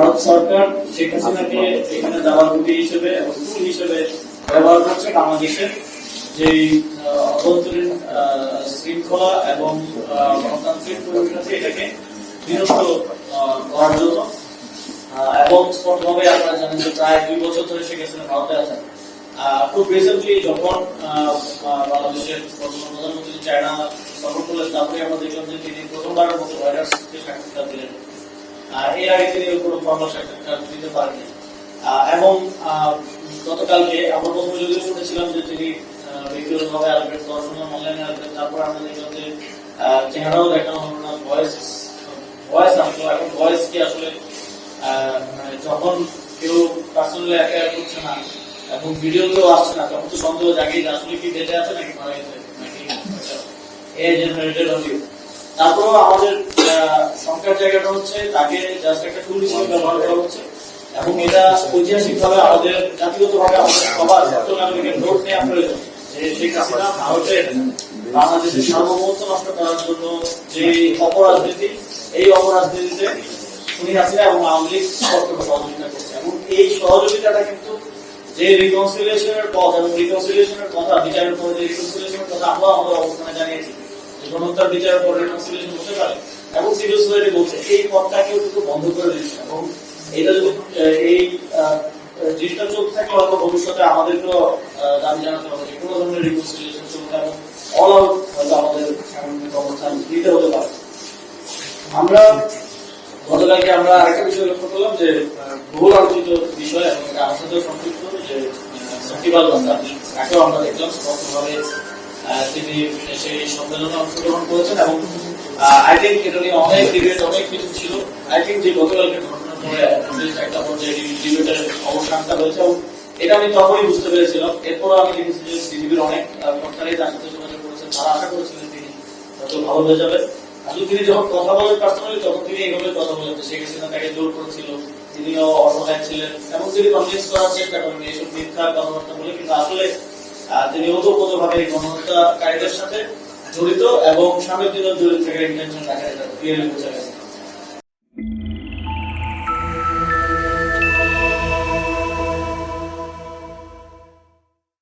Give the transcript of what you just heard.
ভারত সরকার শেখ হাসিনাকে এখানে দাবার গুটি হিসেবে এবং টুল হিসেবে ব্যবহার করছে বাংলাদেশের যে অভ্যন্তরীণ শৃঙ্খলা এবং গণতান্ত্রিক পরিবেশ আছে এটাকে বিনষ্ট করার জন্য। এবং স্পষ্টভাবে আপনারা জানেন যে প্রায় 2 বছর ধরে শেখ হাসিনা ভারতে আছেন। খুব রিসেন্টলি যখন বাংলাদেশের প্রধানমন্ত্রী চায়না সফর করলেন, তারপরে আমরা দেখলাম যে তিনি প্রথমবারের মতো রয়টার্সকে সাক্ষাৎকার দিলেন। এর আগে তিনি কোনো ফর্মাল সাক্ষাৎকার দিতে পারেননি। এবং গতকালকে আমরা প্রথমে যদিও শুনেছিলাম যে তিনি ব্যক্তিগতভাবে আসবেন, দর্শন অনলাইনে আসবেন, তারপর আমরা দেখলাম যে চেহারাও দেখানো হলো না, ভয়েস আসলো। এখন ভয়েস কি আসলে যখন কেউ পার্সোনালি একা করছে না এবং ভিডিওতেও আসছে না, তখন তো সন্দেহ জাগিয়ে আসলে কি বেঁচে আছে নাকি মারা গেছে নাকি এআই জেনারেটেড অডিও। তারপরেও আমাদের সংখ্যার জায়গাটা হচ্ছে তাকে জাস্ট একটা টুল হিসেবে ব্যবহার করা হচ্ছে এবং এটা ঐতিহাসিকভাবে আমাদের জাতিগতভাবে আমাদের সবার নাগরিকের ভোট নেওয়া প্রয়োজন যে শেখ হাসিনা ভারতের বাংলাদেশের সার্বভৌমত্ব নষ্ট করার জন্য যে অপরাজনীতি, এই অপরাজনীতিতে উনি হাসিনা এবং আওয়ামী লীগ সরকারকে সহযোগিতা করছে এবং এই সহযোগিতাটা কিন্তু যে রিকনসিলিয়েশনের পথ এবং রিকনসিলিয়েশনের কথা, বিচারের পর যে রিকনসিলিয়েশনের কথা আমরা আমাদের অবস্থানে জানিয়েছি যে গণহত্যার বিচারের পর রিকনসিলিয়েশন হতে পারে এবং সিভিল সোসাইটি বলছে এই পথটাকেও কিন্তু বন্ধ করে দিচ্ছে এবং এটা যদি এই জিনিসটা চলতে থাকে হয়তো ভবিষ্যতে আমাদেরকেও দাবি জানাতে হবে যে কোনো ধরনের রিকনসিলিয়েশন চলতে এবং অল আউট হয়তো আমাদের সাংগঠনিক অবস্থান দিতে হতে পারে। আমরা গতকালকে আমরা আরেকটা বিষয় লক্ষ্য করলাম যে বহুল আলোচিত বিষয় এবং এটা আমার সাথেও সম্পৃক্ত যে সাকিবাল বাসার, তাকেও আমরা দেখলাম স্পষ্টভাবে তিনি সেই সম্মেলনে অংশগ্রহণ করেছেন এবং আই থিঙ্ক এটা নিয়ে অনেক ডিবেট অনেক কিছু ছিল। আই থিঙ্ক যে গতকালকে ঘটনার পরে একটা পর্যায়ে ডিবেটের অবসানটা হয়েছে এবং এটা আমি তখনই বুঝতে পেরেছিলাম। এরপর আমি দেখেছি যে বিজেপির অনেক কর্তারাই তার সাথে যোগাযোগ করেছেন, তারা আশা করেছিলেন তিনি হয়তো ভালো হয়ে যাবে। আসলে তিনি যখন কথা বলেন পার্সোনালি তখন তিনি এইভাবে কথা বলেন যে শেখ হাসিনা তাকে জোর করেছিল, তিনিও অসহায় ছিলেন এবং তিনি কনভিন্স করার চেষ্টা করেন এইসব মিথ্যা কথাবার্তা বলে, কিন্তু আসলে তিনি ওতপ্রোতভাবে গণহত্যাকারীদের সাথে জড়িত এবং সামনের দিনও জড়িত থাকার ইন্টেনশন রাখা যায় ক্লিয়ারলি বোঝা গেছে।